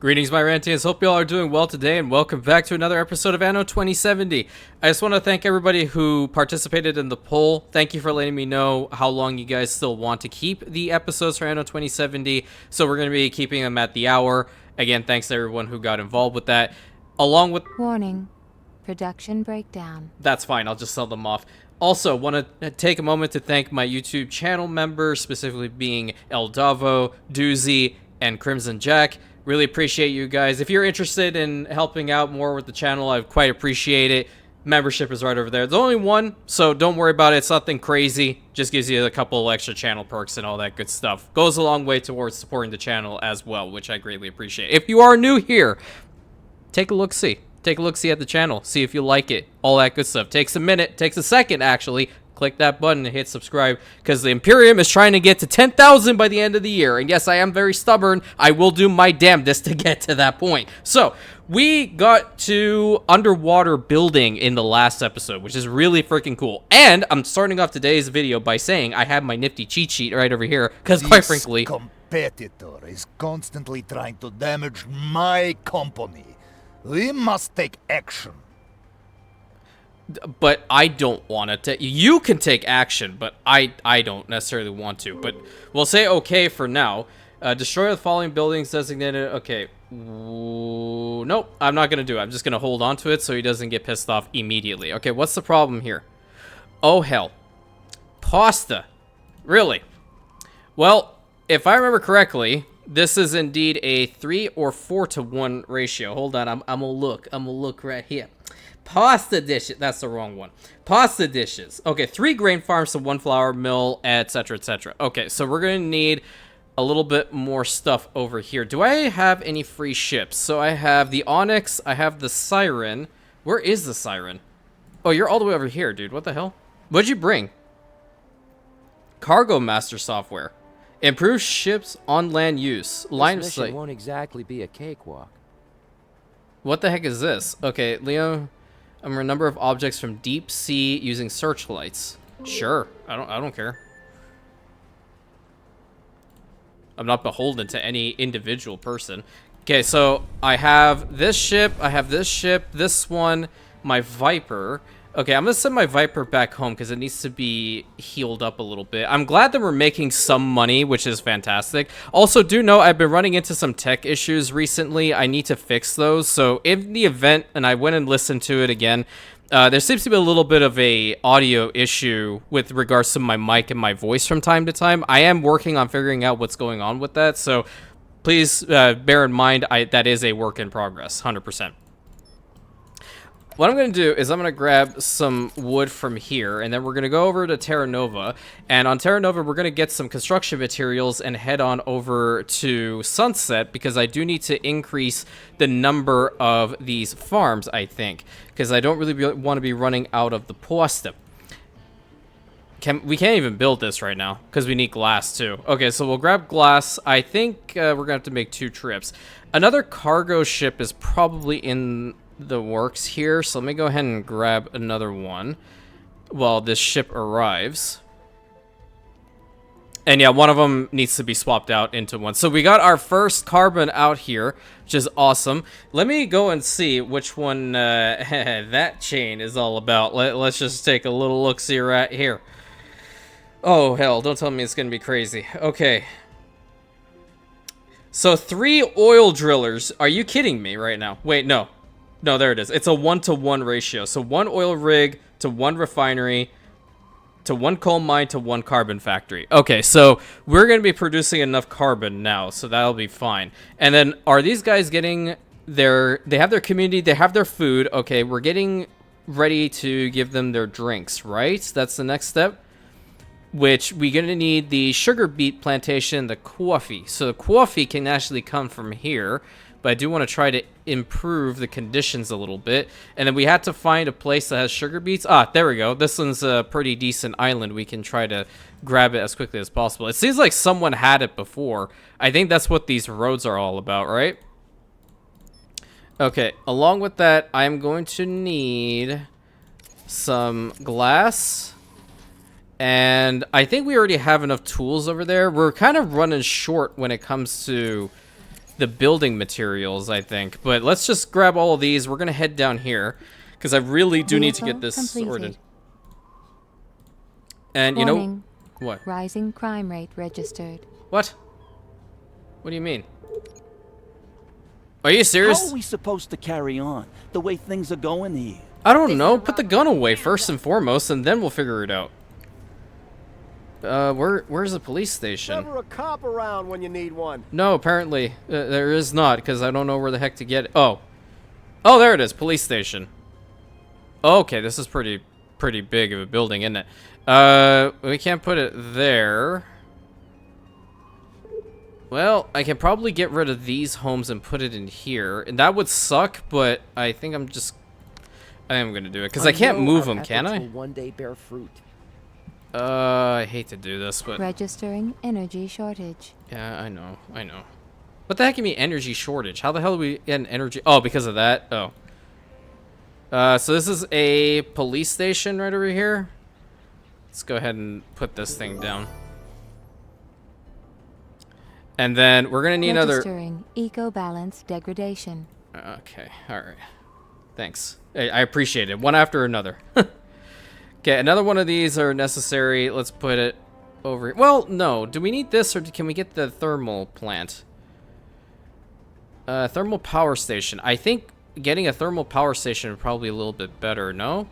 Greetings, my Rantians. Hope you all are doing well today, and welcome back to another episode of Anno 2070. I just want to thank everybody who participated in the poll. Thank you for letting me know how long you guys still want to keep the episodes for Anno 2070. So we're going to be keeping them at the hour. Again, thanks to everyone who got involved with that. Along with... Warning. Production breakdown. That's fine. I'll just sell them off. Also, want to take a moment to thank my YouTube channel members, specifically being El Davo, Doozy, and Crimson Jack. Really appreciate you guys. If you're interested in helping out more with the channel, I quite appreciate it. Membership is right over there. There's only one, so don't worry about it. It's nothing crazy. Just gives you a couple extra channel perks and all that good stuff. Goes a long way towards supporting the channel as well, which I greatly appreciate. If you are new here, take a look-see. Take a look-see at the channel. See if you like it. All that good stuff. Takes a minute. Takes a second, actually. Click that button and hit subscribe, because the Imperium is trying to get to 10,000 by the end of the year. And yes, I am very stubborn. I will do my damnedest to get to that point. So, we got to underwater building in the last episode, which is really freaking cool. And I'm starting off today's video by saying I have my nifty cheat sheet right over here, because quite frankly... This competitor is constantly trying to damage my company. We must take action. But I don't want to. You can take action, but I don't necessarily want to. But we'll say okay for now. Destroy the following buildings designated. Okay. Nope, I'm not going to do it. I'm just going to hold on to it so he doesn't get pissed off immediately. Okay, what's the problem here? Oh, hell. Pasta. Really? Well, if I remember correctly, this is indeed a 3 or 4 to 1 ratio. Hold on, I'm going to look. I'm going to look right here. Pasta dishes. That's the wrong one. Pasta dishes. Okay, 3 grain farms to 1 flour mill, etc., etc. Okay, so we're going to need a little bit more stuff over here. Do I have any free ships? So I have the Onyx. I have the Siren. Where is the Siren? Oh, you're all the way over here, dude. What the hell? What'd you bring? Cargo Master software. Improve ships on land use. Line of sight. This mission won't exactly be a cakewalk. What the heck is this? Okay, Leo... a number of objects from deep sea using searchlights. Sure, I don't care. I'm not beholden to any individual person. Okay, so I have this ship, this one, my Viper. Okay, I'm gonna send my Viper back home because it needs to be healed up a little bit. I'm glad that we're making some money, which is fantastic. Also, do know I've been running into some tech issues recently. I need to fix those. So in the event, and I went and listened to it again, there seems to be a little bit of a audio issue with regards to my mic and my voice from time to time. I am working on figuring out what's going on with that. So please bear in mind that is a work in progress, 100%. What I'm going to do is I'm going to grab some wood from here, and then we're going to go over to Terra Nova. And on Terra Nova, we're going to get some construction materials and head on over to Sunset, because I do need to increase the number of these farms, I think, because I don't really want to be running out of the pasta. We can't even build this right now, because we need glass, too. Okay, so we'll grab glass. I think we're going to have to make 2 trips. Another cargo ship is probably in the works here, so let me go ahead and grab another one while this ship arrives. And yeah, one of them needs to be swapped out into one. So we got our first carbon out here, which is awesome. Let me go and see which one that chain is all about. Let's just take a little look-see right here. Oh hell, don't tell me it's gonna be crazy. Okay, so 3 oil drillers. Are you kidding me right now? Wait, no, there it is. It's a 1-to-1 ratio. So 1 oil rig to 1 refinery to 1 coal mine to 1 carbon factory. Okay, so we're going to be producing enough carbon now, so that'll be fine. And then are these guys getting they have their community, they have their food. Okay, we're getting ready to give them their drinks, right? That's the next step, which we're going to need the sugar beet plantation, the coffee. So the coffee can actually come from here. But I do want to try to improve the conditions a little bit. And then we had to find a place that has sugar beets. Ah, there we go. This one's a pretty decent island. We can try to grab it as quickly as possible. It seems like someone had it before. I think that's what these roads are all about, right? Okay, along with that, I'm going to need some glass. And I think we already have enough tools over there. We're kind of running short when it comes to the building materials, I think. But let's just grab all of these. We're going to head down here because I really do need to get this sorted. And you know what? Rising crime rate registered. What? What do you mean? Are you serious? How are we supposed to carry on the way things are going here? I don't know. Put the gun away first and foremost, and then we'll figure it out. Where's the police station? Never a cop around when you need one. No, apparently there is not, because I don't know where the heck to get it. Oh, there it is, police station. Okay, this is pretty big of a building, isn't it? We can't put it there. Well, I can probably get rid of these homes and put it in here, and that would suck. But I think I am gonna do it because I can't move them, can I? One day bear fruit. I hate to do this, but Registering energy shortage. yeah, I know. What the heck do you mean energy shortage? How the hell do we get an energy? Oh, because of that. Oh. So this is a police station right over here. Let's go ahead and put this thing down. And then we're gonna need another. Registering eco balance degradation. Okay, all right. Thanks. I appreciate it. One after another. Okay, another one of these are necessary. Let's put it over. Well, no. Do we need this, or can we get the thermal plant? Thermal power station. I think getting a thermal power station would probably be a little bit better. No.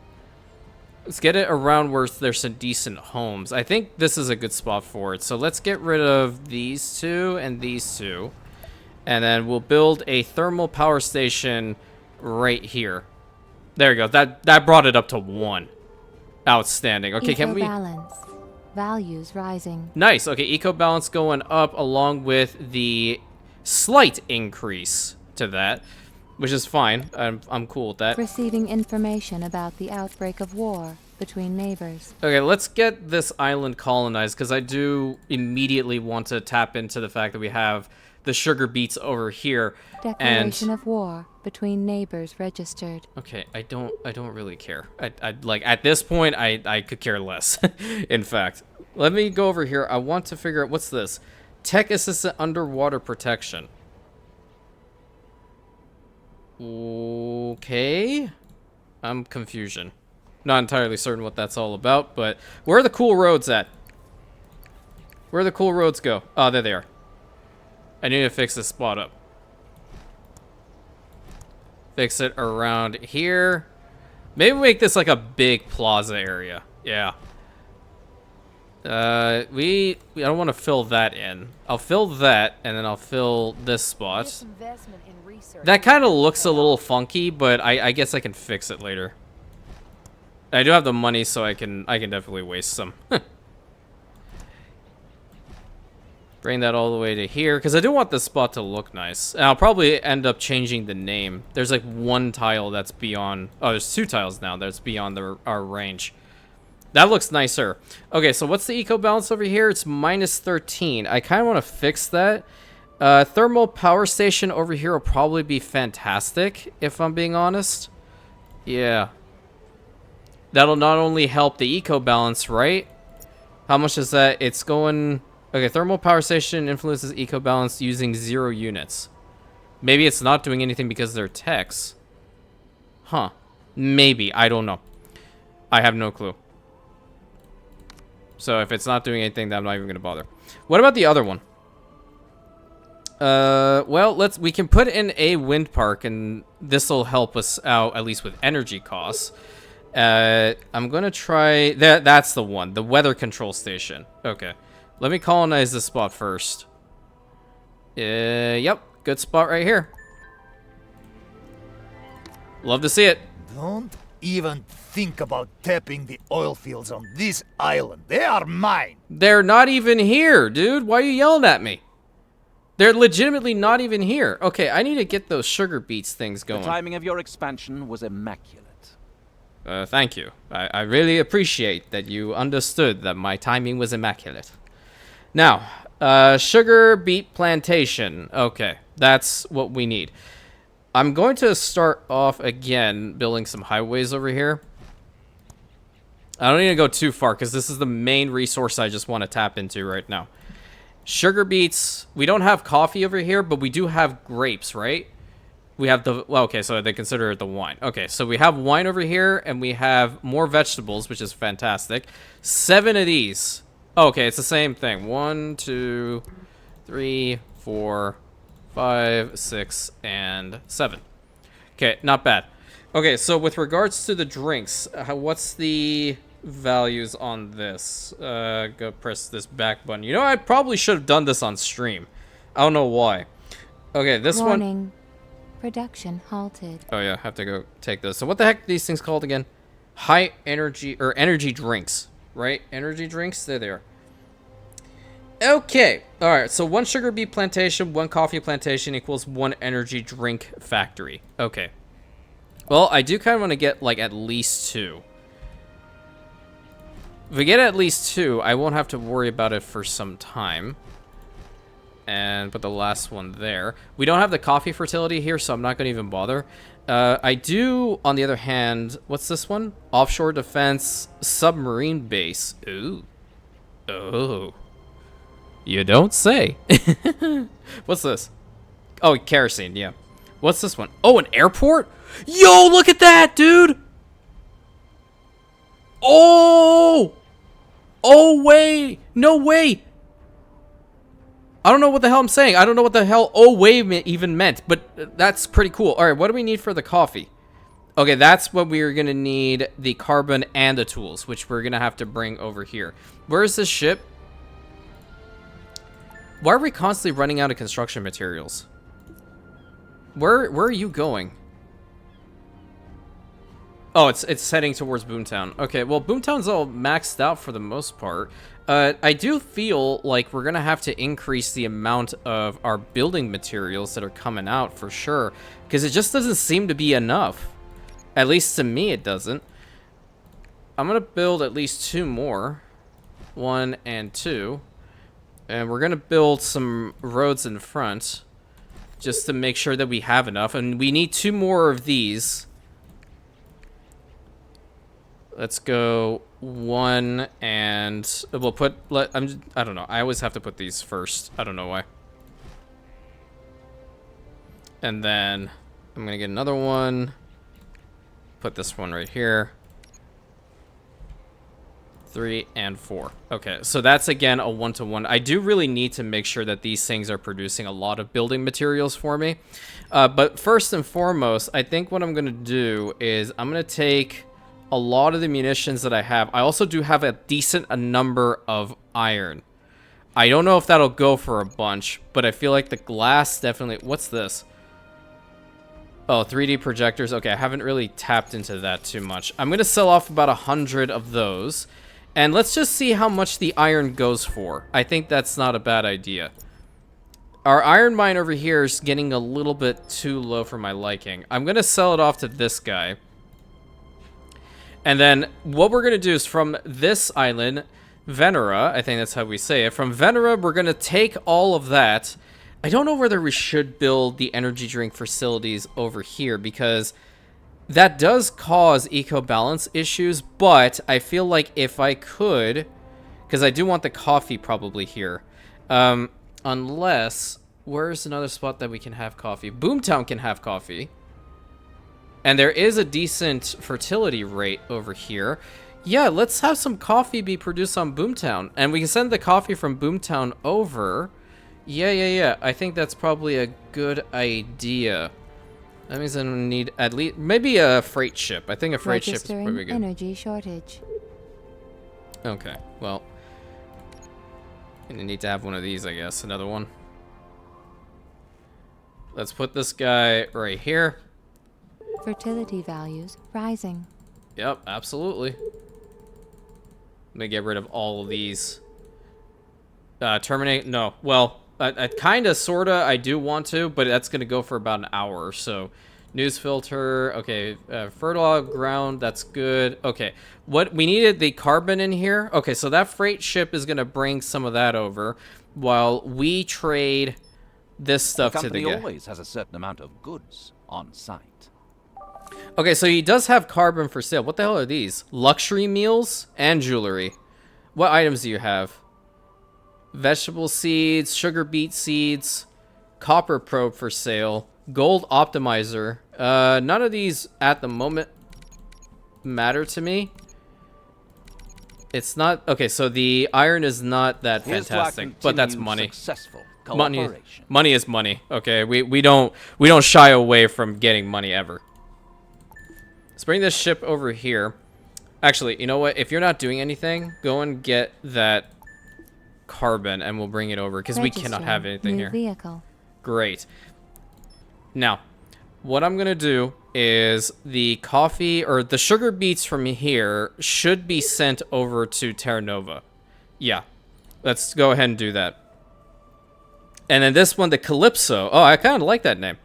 Let's get it around where there's some decent homes. I think this is a good spot for it. So let's get rid of these two and these two. And then we'll build a thermal power station right here. There you go. That brought it up to 1. Outstanding. Okay, can we... Balance. Values rising. Nice. Okay, eco balance going up along with the slight increase to that, which is fine. I'm cool with that. Receiving information about the outbreak of war between neighbors. Okay, let's get this island colonized, because I do immediately want to tap into the fact that we have the sugar beets over here. Declaration of war between neighbors registered. Okay, I don't really care. I like at this point I could care less. In fact, let me go over here. I want to figure out what's this. Tech assistant underwater protection. Okay. I'm confusion. Not entirely certain what that's all about, but where are the cool roads at? Where the cool roads go? Oh, there they are. I need to fix this spot up. Fix it around here. Maybe make this like a big plaza area. Yeah. I don't want to fill that in. I'll fill that, and then I'll fill this spot. That kind of looks a little funky, but I guess I can fix it later. I do have the money, so I can definitely waste some. Bring that all the way to here, because I do want this spot to look nice. And I'll probably end up changing the name. There's like one tile that's beyond... Oh, there's 2 tiles now that's beyond our range. That looks nicer. Okay, so what's the eco balance over here? It's -13. I kind of want to fix that. Thermal power station over here will probably be fantastic, if I'm being honest. Yeah. That'll not only help the eco balance, right? How much is that? It's going... Okay, thermal power station influences eco balance using 0 units. Maybe it's not doing anything because they're techs. Huh. Maybe. I don't know. I have no clue. So if it's not doing anything, then I'm not even going to bother. What about the other one? Well, we can put in a wind park, and this will help us out, at least with energy costs. I'm going to try... That's the one. The weather control station. Okay. Let me colonize this spot first. Yep. Good spot right here. Love to see it. Don't even think about tapping the oil fields on this island. They are mine. They're not even here, dude. Why are you yelling at me? They're legitimately not even here. Okay, I need to get those sugar beets things going. The timing of your expansion was immaculate. Thank you. I really appreciate that you understood that my timing was immaculate. Now, sugar beet plantation. Okay, that's what we need. I'm going to start off again building some highways over here. I don't need to go too far because this is the main resource I just want to tap into right now. Sugar beets. We don't have coffee over here, but we do have grapes, right? We have the... Well, okay, so they consider it the wine. Okay, so we have wine over here, and we have more vegetables, which is fantastic. 7 of these. Okay, it's the same thing. 1, 2, 3, 4, 5, 6, and 7. Okay, not bad. Okay, so with regards to the drinks, what's the values on this? Go press this back button. You know, I probably should have done this on stream. I don't know why. Okay, this Warning. one... Production halted. Oh yeah, have to go take this. So what the heck are these things called again? High energy, or energy drinks, right? Energy drinks, there they are. Okay, alright, so 1 sugar beet plantation, 1 coffee plantation equals 1 energy drink factory. Okay. Well, I do kind of want to get, like, at least 2. If we get at least 2, I won't have to worry about it for some time. And put the last one there. We don't have the coffee fertility here, so I'm not going to even bother. I do, on the other hand, what's this one? Offshore defense, submarine base. Ooh. Oh. You don't say. What's this? Oh, kerosene, yeah. What's this one? Oh, an airport? Yo, look at that, dude! Oh! Oh, wait! No way! I don't know what the hell I'm saying. I don't know what the hell "oh wave" even meant, but that's pretty cool. All right, what do we need for the coffee? Okay, that's what we're going to need, the carbon and the tools, which we're going to have to bring over here. Where is this ship? Why are we constantly running out of construction materials? Where are you going? Oh, it's heading towards Boomtown. Okay, well, Boomtown's all maxed out for the most part. I do feel like we're going to have to increase the amount of our building materials that are coming out for sure, because it just doesn't seem to be enough. At least to me, it doesn't. I'm going to build at least 2 more. 1 and 2. And we're going to build some roads in front just to make sure that we have enough. And we need 2 more of these. Let's go 1 and we'll put... I don't know. I always have to put these first. I don't know why. And then I'm going to get another one. Put this one right here. 3 and 4. Okay, so that's again a 1-to-1. I do really need to make sure that these things are producing a lot of building materials for me. But first and foremost, I think what I'm going to do is I'm going to take a lot of the munitions that I have. I also do have a decent number of iron. I don't know if that'll go for a bunch, but I feel like the glass definitely... What's this? Oh, 3D projectors. Okay, I haven't really tapped into that too much. I'm going to sell off about 100 of those. And let's just see how much the iron goes for. I think that's not a bad idea. Our iron mine over here is getting a little bit too low for my liking. I'm going to sell it off to this guy. And then what we're going to do is from this island, Venera, I think that's how we say it. From Venera, we're going to take all of that. I don't know whether we should build the energy drink facilities over here because that does cause eco-balance issues, but I feel like if I could, because I do want the coffee probably here, unless, where's another spot that we can have coffee? Boomtown can have coffee. And there is a decent fertility rate over here. Yeah, let's have some coffee be produced on Boomtown. And we can send the coffee from Boomtown over. Yeah. I think that's probably a good idea. That means I need at least maybe a freight ship. I think a freight ship is probably good. Energy shortage. Okay, well, gonna need to have one of these, I guess. Another one. Let's put this guy right here. Fertility values rising. Yep, absolutely. Let me get rid of all of these. Terminate? No. Well, I kind of, sort of, I do want to, but that's going to go for about an hour or so. News filter. Okay, fertile ground. That's good. Okay, what we needed, the carbon in here. Okay, so that freight ship is going to bring some of that over while we trade this stuff to the guy. The company always has a certain amount of goods on site. Okay, so he does have carbon for sale. What the hell are these? Luxury meals and jewelry. What items do you have? vegetable seeds, sugar beet seeds, copper probe for sale, gold optimizer. None of these at the moment matter to me. It's not okay. So the iron is not that Here's to our fantastic, but that's continued money. Successful Money, cooperation. money is money. Okay, we don't shy away from getting money ever. Let's bring this ship over here. Actually, you know what? If you're not doing anything, go and get that carbon, and we'll bring it over because we cannot have anything New here. vehicle. Great. Now, what I'm gonna do is the coffee or the sugar beets from here should be sent over to Terra Nova. Yeah, let's go ahead and do that. And then this one, the Calypso. Oh, I kind of like that name.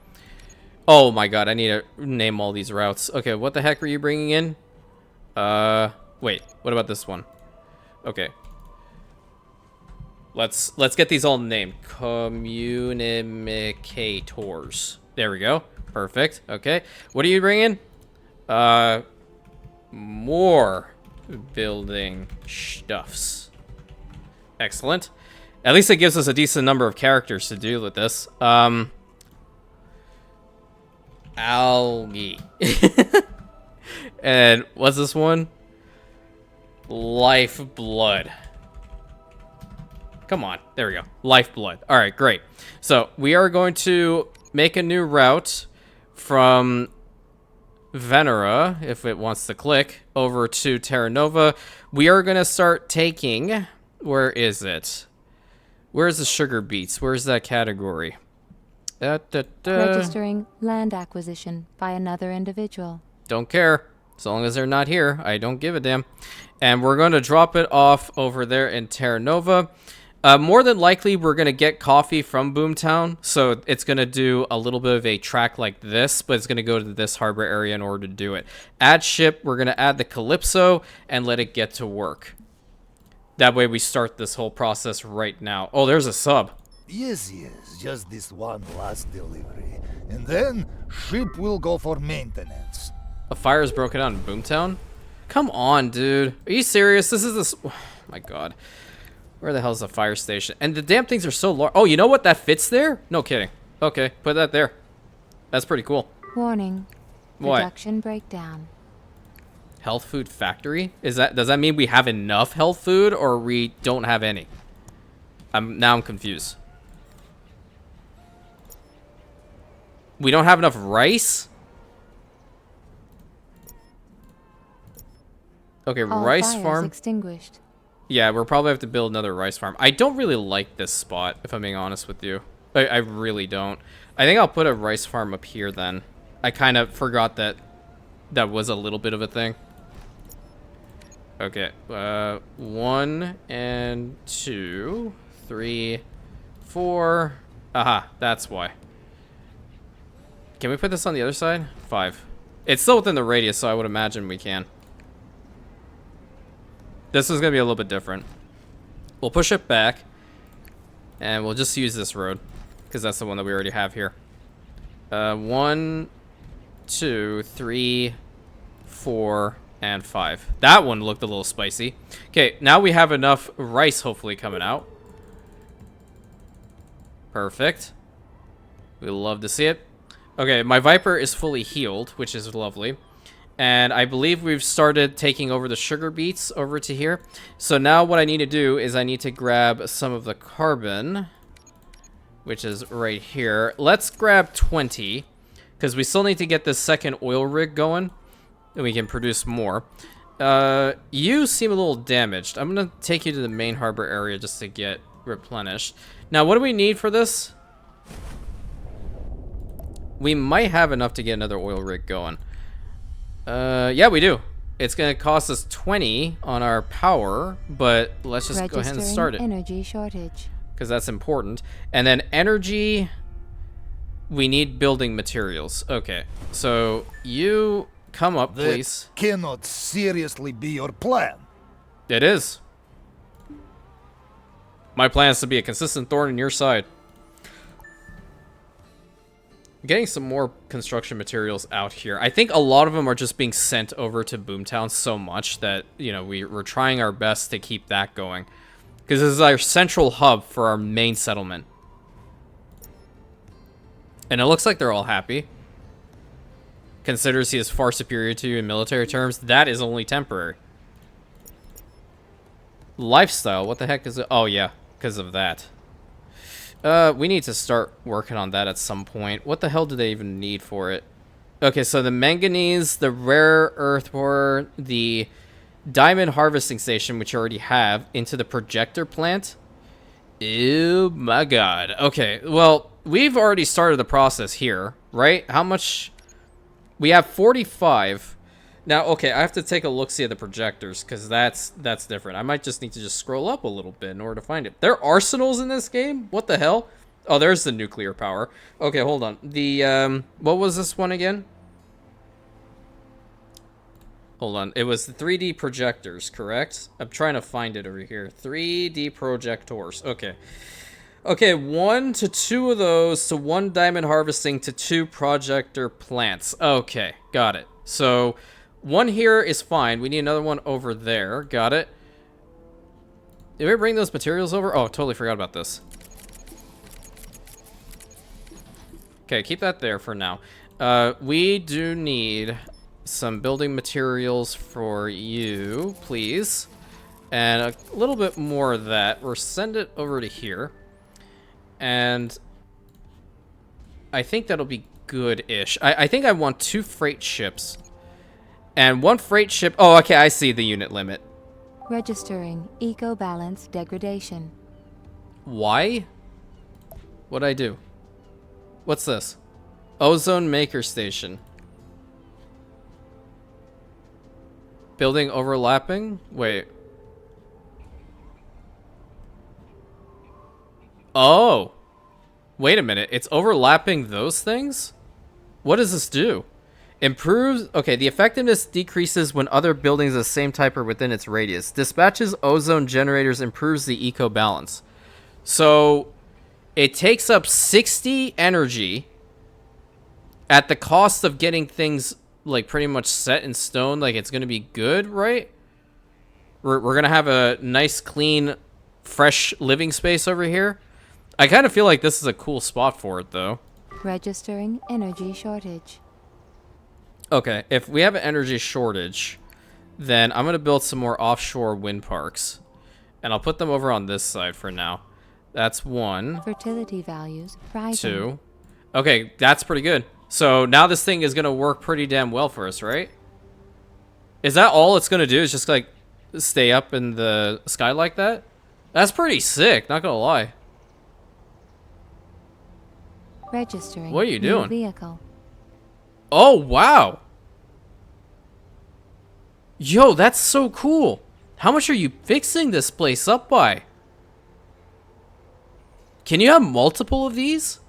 Oh my god, I need to name all these routes. Okay, what the heck were you bringing in? Wait, what about this one? Okay. Let's get these all named. Communicators. There we go. Perfect. Okay. What are you bringing? More building stuffs. Excellent. At least it gives us a decent number of characters to deal with this. Algae. And what's this one? Lifeblood. Come on. There we go. Lifeblood. All right, great. So we are going to make a new route from Venera, if it wants to click, over to Terra Nova. We are going to start taking... Where is it? Where's the sugar beets? Where's that category? Registering land acquisition by another individual. Don't care. As long as they're not here, I don't give a damn. And we're going to drop it off over there in Terra Nova. More than likely, we're going to get coffee from Boomtown. So it's going to do a little bit of a track like this, but it's going to go to this harbor area in order to do it. Add ship, we're going to add the Calypso and let it get to work. That way we start this whole process right now. Oh, there's a sub. Yes, just this one last delivery. And then, ship will go for maintenance. A fire is broken out in Boomtown? Come on, dude. Are you serious? This is this... Oh, my God. Where the hell is the fire station? And the damn things are so large. Oh, you know what? That fits there? No kidding. Okay, put that there. That's pretty cool. Warning. What? Production breakdown. Health food factory? Does that mean we have enough health food or we don't have any? Now I'm confused. We don't have enough rice? Okay, All rice fires farm. extinguished. Yeah, we'll probably have to build another rice farm. I don't really like this spot, if I'm being honest with you. I really don't. I think I'll put a rice farm up here then. I kind of forgot that that was a little bit of a thing. Okay, 1 and 2, 3, 4. Aha, that's why. Can we put this on the other side? 5. It's still within the radius, so I would imagine we can. This is going to be a little bit different. We'll push it back, and we'll just use this road, because that's the one that we already have here. 1, 2, 3, 4, and 5. That one looked a little spicy. Okay, now we have enough rice hopefully coming out. Perfect. We love to see it. Okay, my Viper is fully healed, which is lovely. And I believe we've started taking over the sugar beets over to here. So now what I need to do is I need to grab some of the carbon, which is right here. Let's grab 20, because we still need to get this second oil rig going, and we can produce more. You seem a little damaged. I'm going to take you to the main harbor area just to get replenished. Now, what do we need for this? We might have enough to get another oil rig going. Yeah, we do. It's going to cost us 20 on our power, but let's just go ahead and start it. Energy shortage. Because that's important. And then energy, we need building materials. Okay, so you come up, please. That cannot seriously be your plan. It is. My plan is to be a consistent thorn in your side. Getting some more construction materials out here. I think a lot of them are just being sent over to Boomtown so much that, you know, we're trying our best to keep that going. Because this is our central hub for our main settlement. And it looks like they're all happy. Considers he is far superior to you in military terms. That is only temporary. Lifestyle, what the heck is it? Oh yeah, because of that. We need to start working on that at some point. What the hell do they even need for it? Okay, so the manganese, the rare earth ore, the diamond harvesting station, which you already have, into the projector plant. Oh my god. Okay, well, we've already started the process here, right? How much? We have 45. Now, okay, I have to take a look-see at the projectors, because that's different. I might just need to just scroll up a little bit in order to find it. There are arsenals in this game? What the hell? Oh, there's the nuclear power. Okay, hold on. The, what was this one again? Hold on. It was the 3D projectors, correct? I'm trying to find it over here. 3D projectors. Okay. Okay, 1 to 2 of those to 1 diamond harvesting to 2 projector plants. Okay, got it. So, 1 here is fine. We need another one over there. Got it. Did we bring those materials over? Oh, totally forgot about this. Okay, keep that there for now. We do need some building materials for you, please. And a little bit more of that. We'll send it over to here. And I think that'll be good-ish. I think I want 2 freight ships. And 1 freight ship... Oh, okay, I see the unit limit. Registering eco-balance degradation. Why? What'd I do? What's this? Ozone maker station. Building overlapping? Wait. Oh. Wait a minute. It's overlapping those things? What does this do? Improves... Okay, the effectiveness decreases when other buildings of the same type are within its radius. Dispatches ozone generators, improves the eco balance. So, it takes up 60 energy at the cost of getting things, like, pretty much set in stone. Like, it's going to be good, right? We're going to have a nice, clean, fresh living space over here. I kind of feel like this is a cool spot for it, though. Registering energy shortage. Okay, if we have an energy shortage, then I'm going to build some more offshore wind parks. And I'll put them over on this side for now. That's 1. Fertility values rising. 2. Okay, that's pretty good. So now this thing is going to work pretty damn well for us, right? Is that all it's going to do? Is just, like, stay up in the sky like that? That's pretty sick, not going to lie. Registering What are you new doing? vehicle. Oh, wow. Yo, that's so cool. How much are you fixing this place up by? Can you have multiple of these?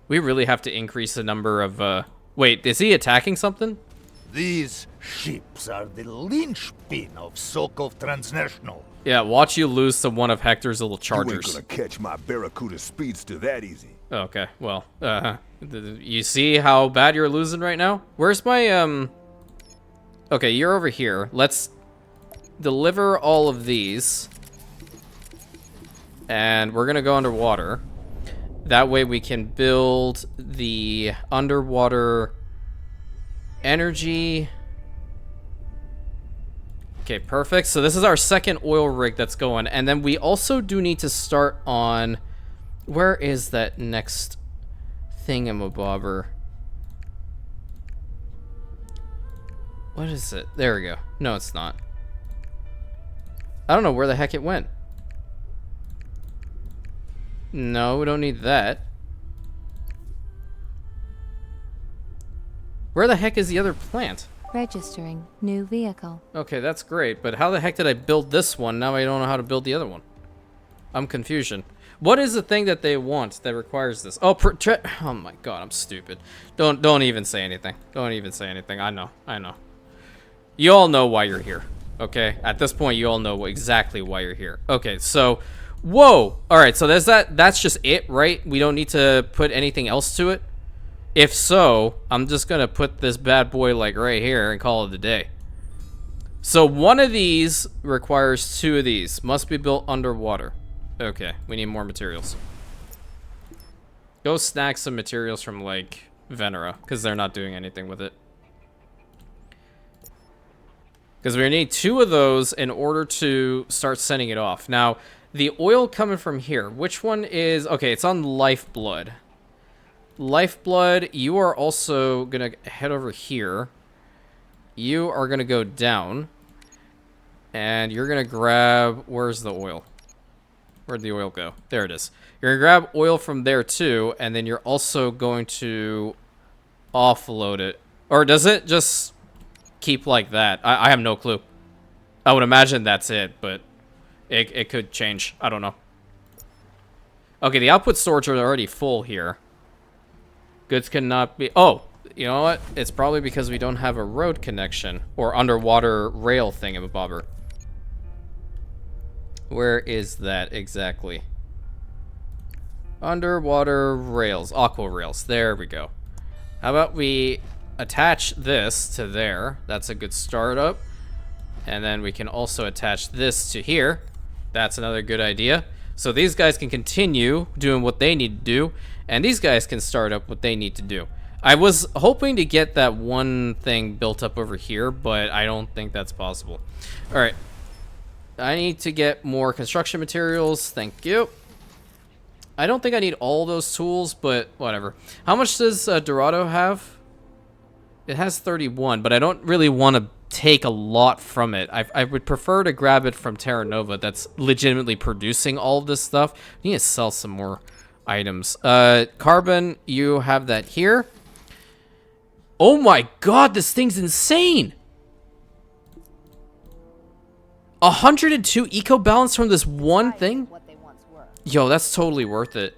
We really have to increase the number of, Wait, is he attacking something? These ships are the linchpin of Sokov Transnational. Yeah, watch you lose to one of Hector's little You ain't chargers. gonna catch my Barracuda speedster that easy. Okay, well, you see how bad you're losing right now? Where's my, Okay, you're over here. Let's deliver all of these. And we're gonna go underwater. That way we can build the underwater energy. Okay, perfect. So this is our second oil rig that's going. And then we also do need to start on... Where is that next thingamabobber? What is it? There we go. No, it's not. I don't know where the heck it went. No, we don't need that. Where the heck is the other plant? Registering new vehicle. Okay, that's great, but how the heck did I build this one? Now I don't know how to build the other one. I'm confusion. What is the thing that they want that requires this? Oh, oh my god, I'm stupid. Don't even say anything. Don't even say anything. I know. You all know why you're here. Okay? At this point, you all know exactly why you're here. Okay, so whoa. All right, so there's that. That's just it, right? We don't need to put anything else to it. If so, I'm just gonna put this bad boy like right here and call it a day. So one of these requires 2 of these. Must be built underwater. Okay, we need more materials. Go snag some materials from, like, Venera, because they're not doing anything with it. Because we need 2 of those in order to start sending it off. Now, the oil coming from here, which one is... Okay, it's on Lifeblood. Lifeblood, you are also going to head over here. You are going to go down. And you're going to grab... Where's the oil? Where'd the oil go? There it is. You're going to grab oil from there too, and then you're also going to offload it. Or does it just keep like that? I have no clue. I would imagine that's it, but it could change. I don't know. Okay, the output storage are already full here. Goods cannot be... Oh, you know what? It's probably because we don't have a road connection or underwater rail thingamabobber. Where is that exactly? Underwater rails, aqua rails. There we go. How about we attach this to there? That's a good startup. And then we can also attach this to here. That's another good idea. So these guys can continue doing what they need to do, and these guys can start up what they need to do. I was hoping to get that one thing built up over here, but I don't think that's possible. All right. I need to get more construction materials. Thank you. I don't think I need all those tools, but whatever. How much does Dorado have? It has 31, but I don't really want to take a lot from it. I would prefer to grab it from Terra Nova that's legitimately producing all of this stuff. I need to sell some more items. Carbon, you have that here. Oh my god, this thing's insane! 102 eco balance from this one thing? Yo, that's totally worth it.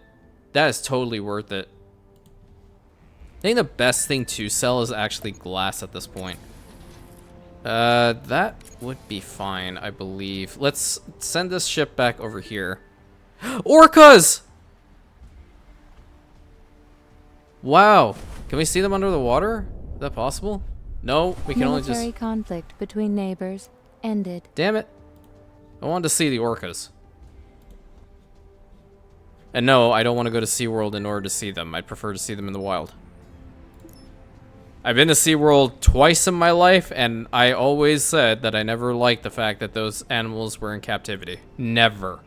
That is totally worth it. I think the best thing to sell is actually glass at this point. That would be fine, I believe. Let's send this ship back over here. Orcas! Wow. Can we see them under the water? Is that possible? No, we can only just... Military conflict between neighbors ended. Damn it. I wanted to see the orcas. And no, I don't want to go to SeaWorld in order to see them. I'd prefer to see them in the wild. I've been to SeaWorld twice in my life, and I always said that I never liked the fact that those animals were in captivity. Never.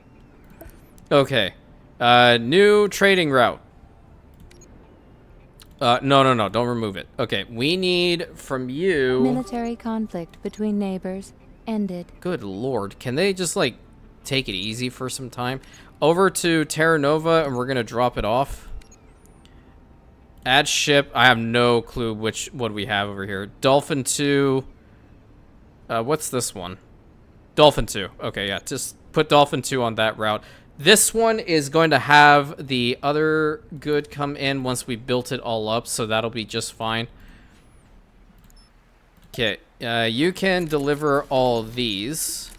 Okay. New trading route. No. Don't remove it. Okay, we need from you... Military conflict between neighbors ended. Good lord. Can they just, like, take it easy for some time? Over to Terra Nova, and we're going to drop it off. Add ship. I have no clue what we have over here. Dolphin 2. What's this one? Dolphin 2. Okay, yeah. Just put Dolphin 2 on that route. This one is going to have the other good come in once we built it all up, so that'll be just fine. Okay. You can deliver all these.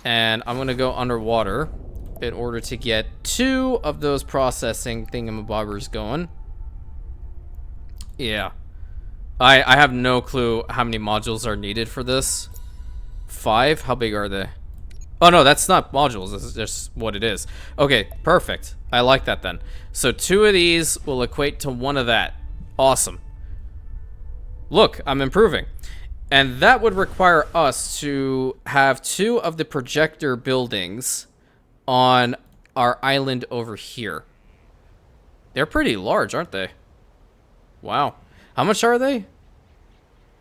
And I'm going to go underwater in order to get 2 of those processing thingamabobbers going. Yeah. I have no clue how many modules are needed for this. 5? How big are they? Oh, no, that's not modules. This is just what it is. Okay, perfect. I like that then. So 2 of these will equate to 1 of that. Awesome. Look, I'm improving. And that would require us to have 2 of the projector buildings on our island over here. They're pretty large, aren't they? Wow. How much are they?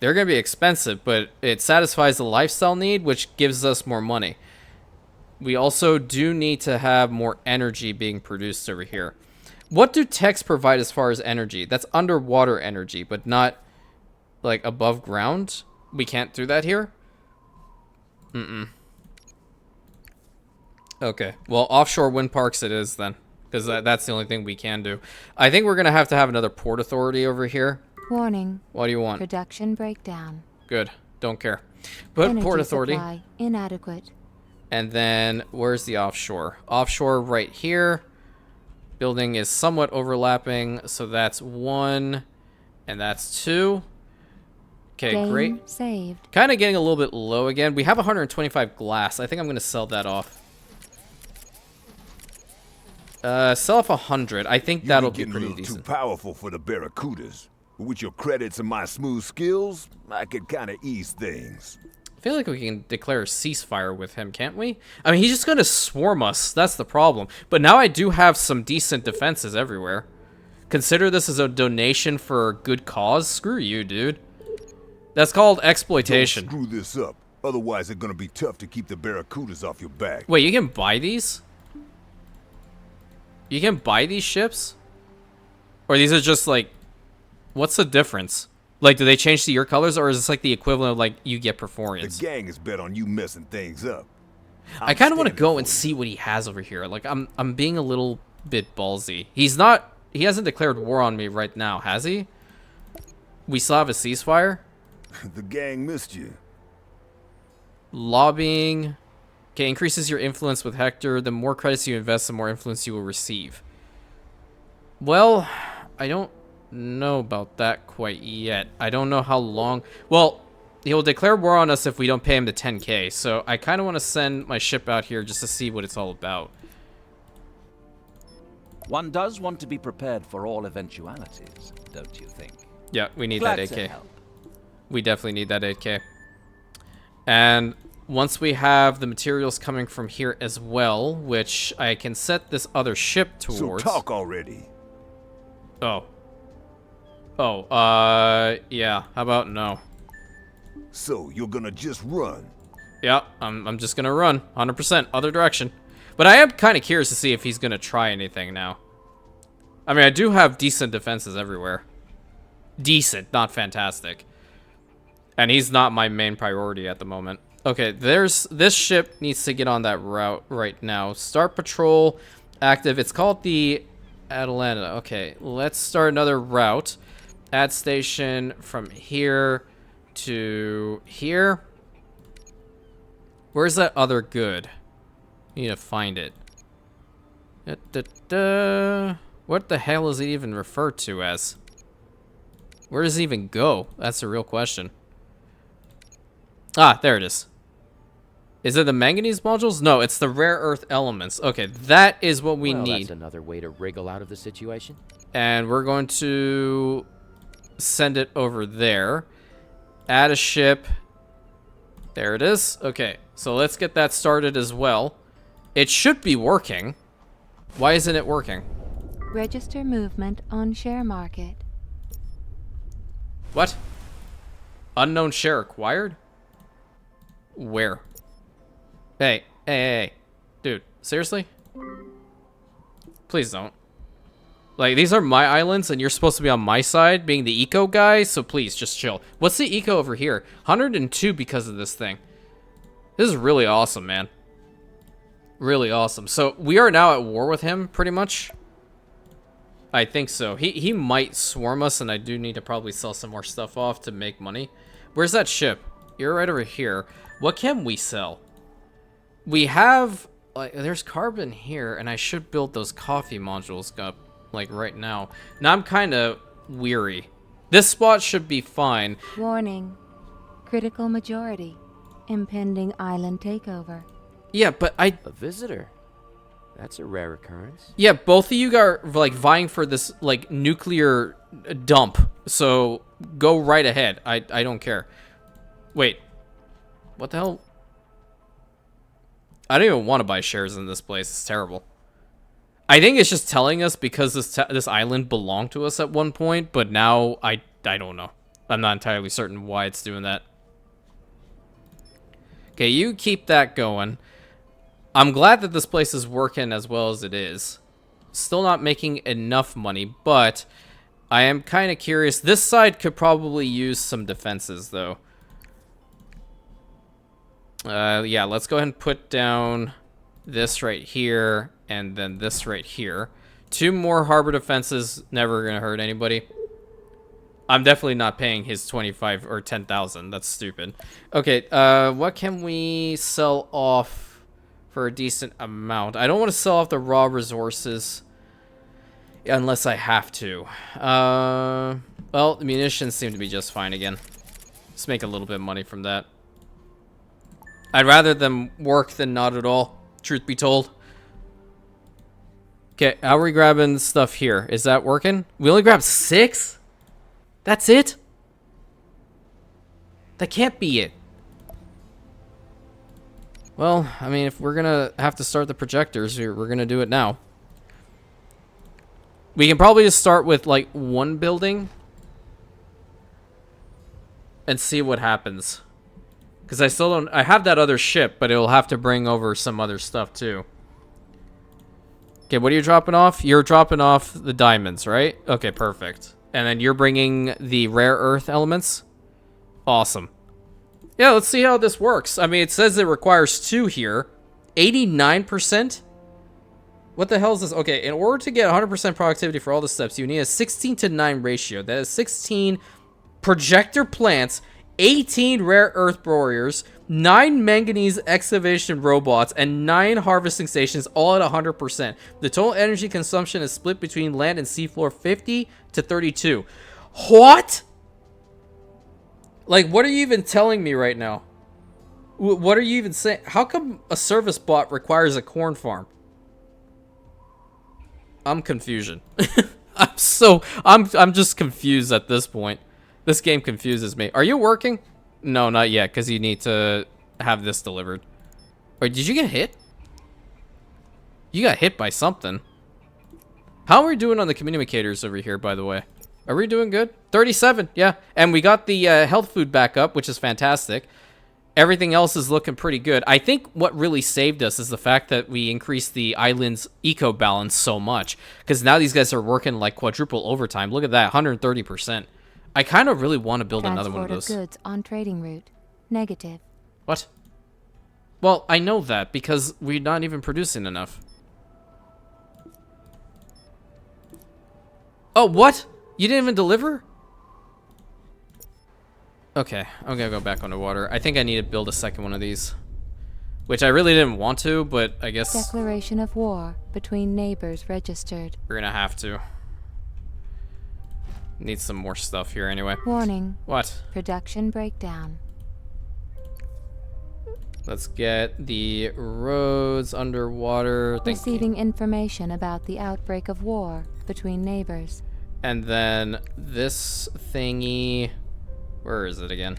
They're going to be expensive, but it satisfies the lifestyle need, which gives us more money. We also do need to have more energy being produced over here. What do techs provide as far as energy? That's underwater energy, but not, like, above ground? We can't do that here? Okay. Well, offshore wind parks it is then. Because that's the only thing we can do. I think we're going to have another port authority over here. Warning. What do you want? Production breakdown. Good. Don't care. Put Energy port authority. Supply inadequate. And then, where's the offshore? Offshore right here. Building is somewhat overlapping. So that's 1. And that's 2. Okay, Game great. saved. Kind of getting a little bit low again. We have 125 glass. I think I'm going to sell that off. Sell off 100. I think that'll be getting pretty a little decent. too powerful for the Barracudas. But with your credits and my smooth skills, I could kind of ease things. I feel like we can declare a ceasefire with him, can't we? I mean, he's just going to swarm us. That's the problem. But now I do have some decent defenses everywhere. Consider this as a donation for a good cause? Screw you, dude. That's called exploitation. Don't screw this up. Otherwise, it's gonna be tough to keep the Barracudas off your back. Wait, you can buy these? You can buy these ships? Or these are just like... What's the difference? Like, do they change to your colors, or is this like the equivalent of like you get The performance? gang is bet on you messing things up. I kind of want to standing go for and you. see what he has over here. Like, I'm being a little bit ballsy. He's not... He hasn't declared war on me right now, has he? We still have a ceasefire? The gang missed you. Lobbying. Okay, increases your influence with Hector. The more credits you invest, the more influence you will receive. Well, I don't know about that quite yet. I don't know how long... Well, he will declare war on us if we don't pay him the 10k, so I kind of want to send my ship out here just to see what it's all about. One does want to be prepared for all eventualities, don't you think? Yeah, we need Glad that to 8k. help. We definitely need that 8k. And once we have the materials coming from here as well, which I can set this other ship towards... So talk already. Oh. Yeah. How about no? So you're gonna just run. Yeah, I'm just gonna run 100% other direction. But I am kind of curious to see if he's gonna try anything now. I mean, I do have decent defenses everywhere. Decent, not fantastic. And he's not my main priority at the moment. Okay, this ship needs to get on that route right now. Start patrol, active. It's called the Atalanta. Okay, let's start another route. Add station from here to here. Where's that other good? Need to find it. What the hell is it even referred to as? Where does it even go? That's the real question. Ah, there it is. Is it the manganese modules? No, it's the rare earth elements. Okay, that is what we Well, need. that's another way to wriggle out of the situation. And we're going to send it over there. Add a ship. There it is. Okay, so let's get that started as well. It should be working. Why isn't it working? Register movement on share market. What? Unknown share acquired? Where? Hey. Dude, seriously? Please don't. Like, these are my islands, and you're supposed to be on my side, being the eco guy, so please, just chill. What's the eco over here? 102 because of this thing. This is really awesome, man. Really awesome. So, we are now at war with him, pretty much. I think so. He might swarm us, and I do need to probably sell some more stuff off to make money. Where's that ship? You're right over here. What can we sell? We have... like, there's carbon here, and I should build those coffee modules up, like, right now. Now I'm kind of weary. This spot should be fine. Warning. Critical majority. Impending island takeover. Yeah, but I... A visitor? That's a rare occurrence. Yeah, both of you are, like, vying for this, like, nuclear dump. So, go right ahead. I don't care. Wait. What the hell? I don't even want to buy shares in this place. It's terrible. I think it's just telling us because this island belonged to us at one point, but now I don't know. I'm not entirely certain why it's doing that. Okay, you keep that going. I'm glad that this place is working as well as it is. Still not making enough money, but I am kind of curious. This side could probably use some defenses, though. Yeah, let's go ahead and put down this right here, and then this right here. 2 more harbor defenses, never gonna hurt anybody. I'm definitely not paying his 25 or 10,000. That's stupid. Okay, what can we sell off for a decent amount? I don't want to sell off the raw resources unless I have to. Well, the munitions seem to be just fine again. Let's make a little bit of money from that. I'd rather them work than not at all, truth be told. Okay, how are we grabbing stuff here? Is that working? We only grabbed 6? That's it? That can't be it. Well, I mean, if we're gonna have to start the projectors, we're gonna do it now. We can probably just start with, like, one building and see what happens. Because I still don't... I have that other ship, but it'll have to bring over some other stuff, too. Okay, what are you dropping off? You're dropping off the diamonds, right? Okay, perfect. And then you're bringing the rare earth elements? Awesome. Yeah, let's see how this works. I mean, it says it requires 2 here. 89%? What the hell is this? Okay, in order to get 100% productivity for all the steps, you need a 16:9 ratio. That is 16 projector plants, 18 rare earth warriors, 9 manganese excavation robots, and 9 harvesting stations, all at 100%. The total energy consumption is split between land and seafloor 50 to 32. What? Like, what are you even telling me right now? What are you even saying? How come a service bot requires a corn farm? I'm confusion. I'm just confused at this point. This game confuses me. Are you working? No, not yet, because you need to have this delivered. Or did you get hit? You got hit by something. How are we doing on the communicators over here, by the way? Are we doing good? 37, yeah. And we got the health food back up, which is fantastic. Everything else is looking pretty good. I think what really saved us is the fact that we increased the island's eco balance so much. Because now these guys are working like quadruple overtime. Look at that, 130%. I kind of really want to build another one of those. Transport of goods on trading route. Negative. What? Well, I know that because we're not even producing enough. Oh, what? You didn't even deliver? Okay, I'm gonna go back underwater. I think I need to build a second one of these. Which I really didn't want to, but I guess... Declaration of war between neighbors registered. We're gonna have to. Need some more stuff here anyway. Warning. What? Production breakdown. Let's get the roads underwater. Receiving information about the outbreak of war between neighbors. And then this thingy... Where is it again?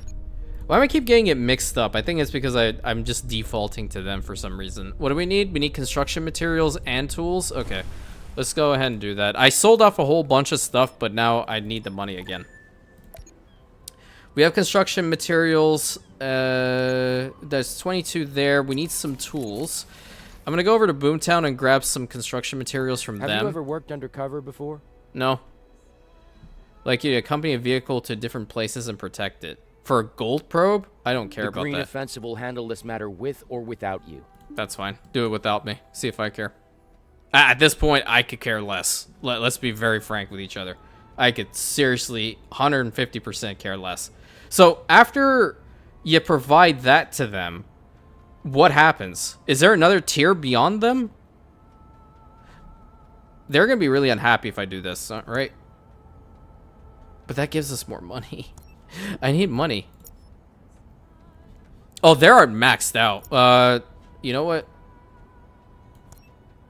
Why do I keep getting it mixed up? I think it's because I'm just defaulting to them for some reason. What do we need? We need construction materials and tools? Okay. Let's go ahead and do that. I sold off a whole bunch of stuff, but now I need the money again. We have construction materials. There's 22 there. We need some tools. I'm going to go over to Boomtown and grab some construction materials from them. Have you ever worked undercover before? No. Like, you accompany a vehicle to different places and protect it. For a gold probe? I don't care about that. The Green Offensive will handle this matter with or without you. That's fine. Do it without me. See if I care. At this point, I could care less. Let's be very frank with each other. I could seriously 150% care less. So, after you provide that to them, what happens? Is there another tier beyond them? They're going to be really unhappy if I do this, right? But that gives us more money. I need money. Oh, they are maxed out. You know what?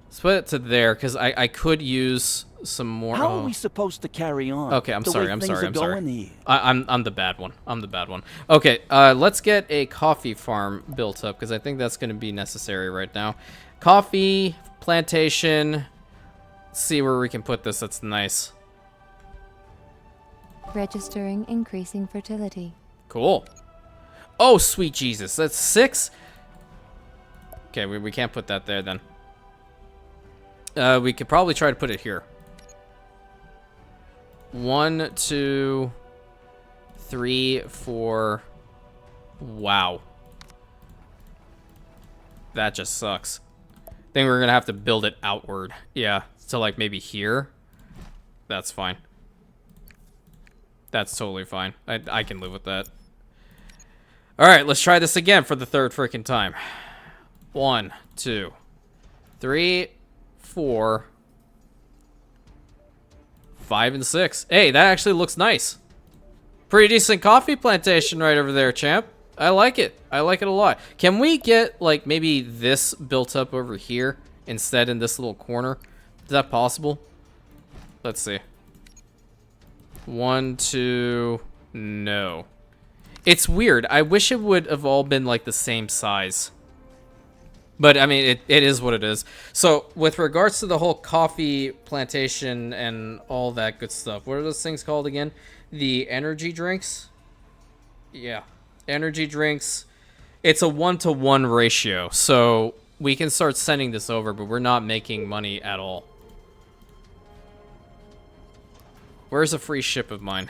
Split it to there, because I could use some more. How are we supposed to carry on? Okay, I'm sorry. I'm sorry. Here? I'm the bad one. I'm the bad one. Okay, let's get a coffee farm built up, because I think that's going to be necessary right now. Coffee plantation. Let's see where we can put this. That's nice. Registering increasing fertility. Cool. Oh, sweet Jesus. That's 6? Okay, we can't put that there then. We could probably try to put it here. 1, 2, 3, 4. Wow. That just sucks. I think we're going to have to build it outward. Yeah, so like maybe here. That's fine. That's totally fine. I can live with that. Alright, let's try this again for the third freaking time. 1, 2, 3, 4, 5, and 6. Hey, that actually looks nice. Pretty decent coffee plantation right over there, champ. I like it. I like it a lot. Can we get, like, maybe this built up over here instead in this little corner? Is that possible? Let's see. 1, 2... No. It's weird. I wish it would have all been, like, the same size. But, I mean, it is what it is. So, with regards to the whole coffee plantation and all that good stuff, what are those things called again? The energy drinks? Yeah. Energy drinks. It's a 1-to-1 ratio. So, we can start sending this over, but we're not making money at all. Where's a free ship of mine?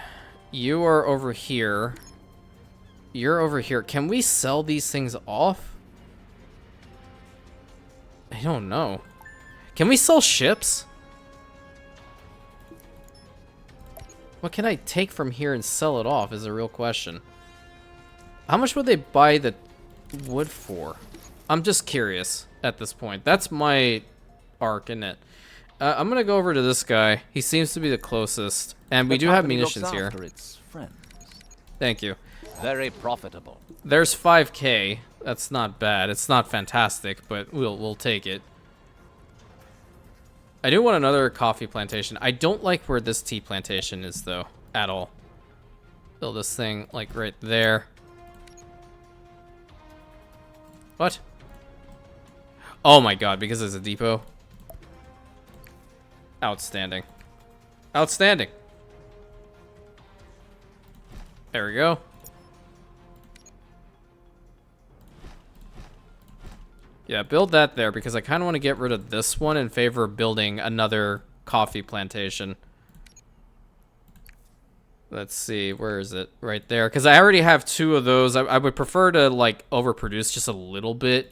You are over here. You're over here. Can we sell these things off? I don't know. Can we sell ships? What can I take from here and sell it off is a real question. How much would they buy the wood for? I'm just curious at this point. That's my arc, isn't it? I'm gonna go over to this guy. He seems to be the closest. And we do have munitions here. Its friends. Thank you. Very profitable. There's 5k. That's not bad. It's not fantastic, but we'll take it. I do want another coffee plantation. I don't like where this tea plantation is, though, at all. Build this thing, like, right there. What? Oh my god, because it's a depot? Outstanding. Outstanding. There we go. Yeah, build that there because I kind of want to get rid of this one in favor of building another coffee plantation. Let's see, where is it? Right there. Because I already have 2 of those. I would prefer to, like, overproduce just a little bit.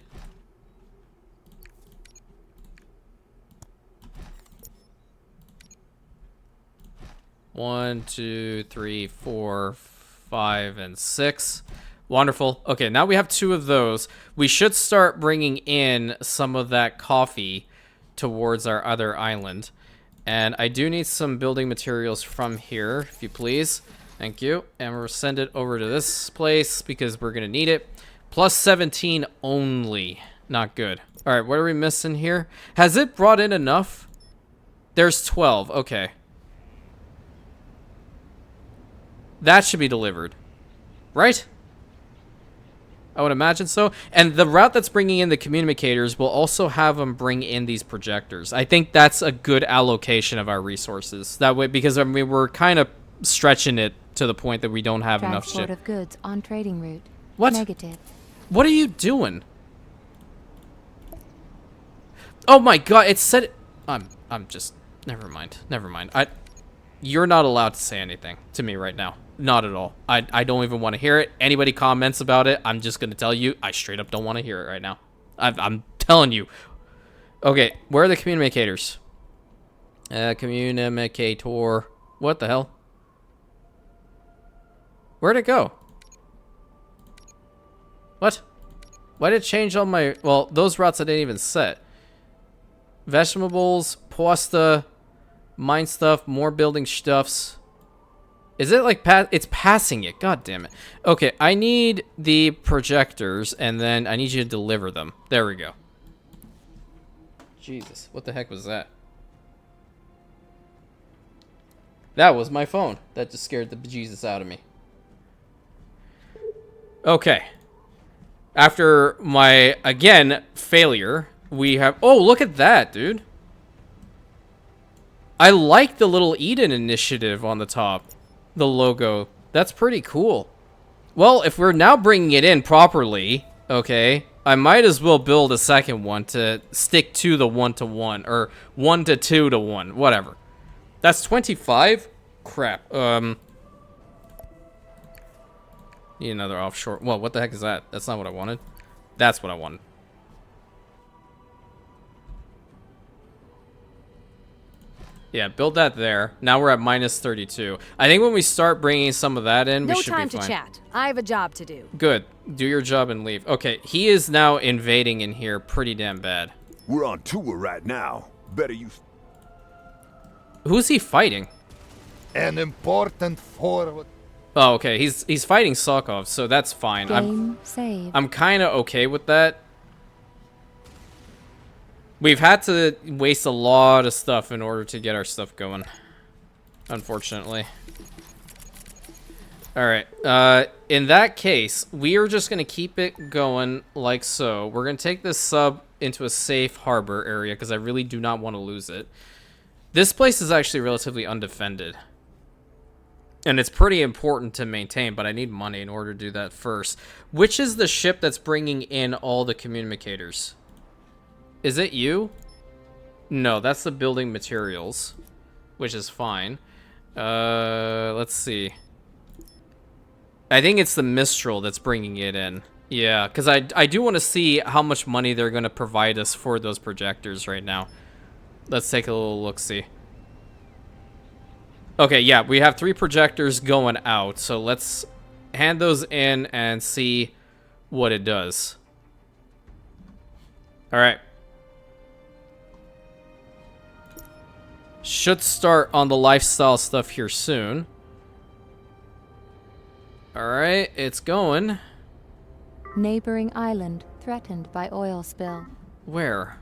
One, 2, 3, 4, 5, and 6. Wonderful. Okay, now we have 2 of those. We should start bringing in some of that coffee towards our other island. And I do need some building materials from here, if you please. Thank you. And we'll send it over to this place because we're going to need it. Plus 17 only. Not good. All right, what are we missing here? Has it brought in enough? There's 12. Okay. That should be delivered. Right? I would imagine so. And the route that's bringing in the communicators will also have them bring in these projectors. I think that's a good allocation of our resources. That way, because I mean, we're kind of stretching it to the point that we don't have enough shit. Transport of goods on trading route. What? Negative. What are you doing? Oh my god, it said... I'm just... Never mind. Never mind. You're not allowed to say anything to me right now. Not at all. I don't even want to hear it. Anybody comments about it, I'm just going to tell you, I straight up don't want to hear it right now. I'm telling you. Okay, where are the communicators? Communicator. What the hell? Where'd it go? What? Why did it change all my... Well, those routes I didn't even set. Vegetables, pasta, mine stuff, more building stuffs. Is it like it's passing it? God damn it. Okay, I need the projectors, and then I need you to deliver them. There we go. Jesus, what the heck was that? That was my phone. That just scared the bejesus out of me. Okay. After my, again, failure, we have... Oh, look at that, dude. I like the little Eden initiative on the top. The logo. That's pretty cool. Well, if we're now bringing it in properly, okay, I might as well build a second one to stick to the 1-to-1 or 1-to-2-to-1, whatever. That's 25? Crap. Need another offshore. Well, what the heck is that? That's not what I wanted. That's what I wanted. Yeah, build that there. Now we're at minus 32. I think when we start bringing some of that in, we should be fine. No time to chat. I have a job to do. Good. Do your job and leave. Okay, he is now invading in here pretty damn bad. We're on tour right now. Better use... Who's he fighting? An important forward. Oh, okay. He's fighting Sokov, so that's fine. Game save. I'm kind of okay with that. We've had to waste a lot of stuff in order to get our stuff going, unfortunately. All right. In that case, we are just going to keep it going like so. We're going to take this sub into a safe harbor area because I really do not want to lose it. This place is actually relatively undefended. And it's pretty important to maintain, but I need money in order to do that first. Which is the ship that's bringing in all the communicators? Is it you? No, that's the building materials, which is fine. Let's see. I think it's the Mistral that's bringing it in. Yeah, because I do want to see how much money they're going to provide us for those projectors right now. Let's take a little look-see. Okay, yeah, we have 3 projectors going out, so let's hand those in and see what it does. All right. Should start on the lifestyle stuff here soon. All right, it's going. Neighboring island threatened by oil spill. Where?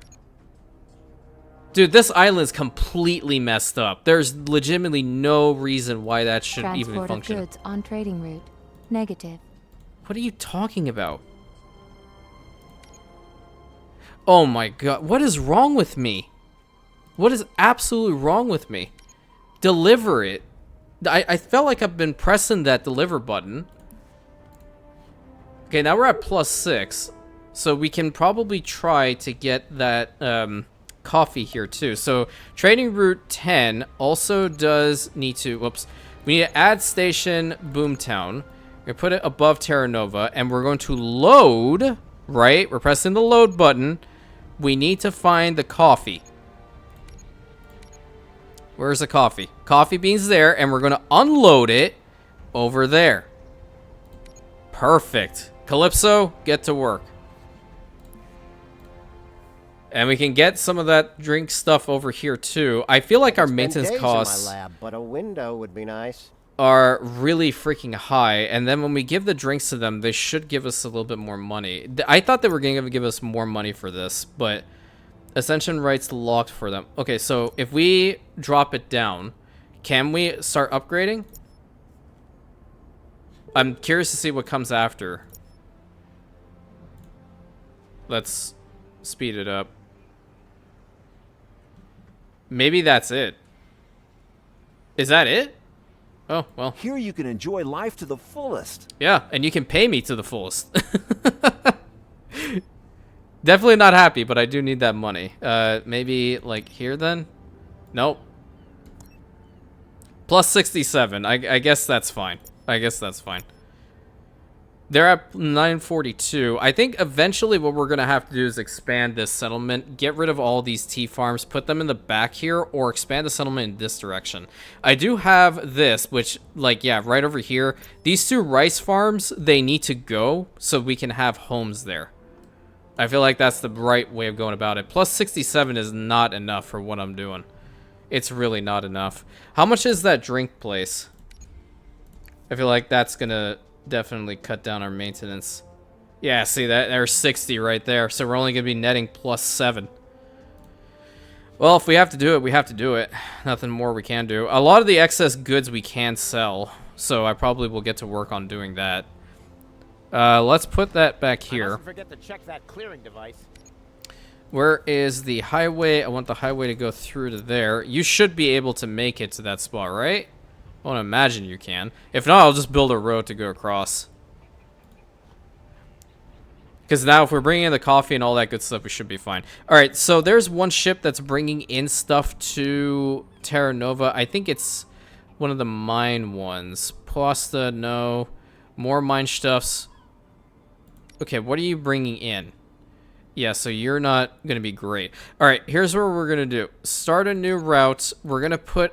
Dude, this island's completely messed up. There's legitimately no reason why that should even Transport of function. goods on trading route. Negative. What are you talking about? Oh my god, what is wrong with me? What is absolutely wrong with me? Deliver it. I felt like I've been pressing that deliver button. Okay, now we're at +6. So we can probably try to get that coffee here too. So trading route 10 also does need to, whoops. We need to add station Boomtown. We're gonna put it above Terra Nova and we're going to load, right? We're pressing the load button. We need to find the coffee. Where's the coffee? Coffee beans there, and we're going to unload it over there. Perfect. Calypso, get to work. And we can get some of that drink stuff over here, too. I feel like our maintenance Days in costs my lab, but a window would be nice. are really freaking high. And then when we give the drinks to them, they should give us a little bit more money. I thought they were going to give us more money for this, but Ascension rights locked for them. Okay, so if we drop it down, can we start upgrading? I'm curious to see what comes after. Let's speed it up. Maybe that's it. Is that it? Oh, well. Here you can enjoy life to the fullest. Yeah, and you can pay me to the fullest. Definitely not happy, but I do need that money. Maybe, like, here then? Nope. Plus 67. I guess that's fine. I guess that's fine. They're at 942. I think eventually what we're going to have to do is expand this settlement, get rid of all these tea farms, put them in the back here, or expand the settlement in this direction. I do have this, which, like, yeah, right over here. These 2 rice farms, they need to go so we can have homes there. I feel like that's the right way of going about it. Plus 67 is not enough for what I'm doing. It's really not enough. How much is that drink place? I feel like that's going to definitely cut down our maintenance. Yeah, see that? There's 60 right there. So we're only going to be netting plus 7. Well, if we have to do it, we have to do it. Nothing more we can do. A lot of the excess goods we can sell. So I probably will get to work on doing that. Let's put that back here. I mustn't forget to check that clearing device. Where is the highway? I want the highway to go through to there. You should be able to make it to that spot, right? I want to imagine you can. If not, I'll just build a road to go across. Because now if we're bringing in the coffee and all that good stuff, we should be fine. Alright, so there's one ship that's bringing in stuff to Terra Nova. I think it's one of the mine ones. Pasta, no. More mine stuffs. Okay, what are you bringing in? Yeah, so you're not going to be great. Alright, here's what we're going to do. Start a new route. We're going to put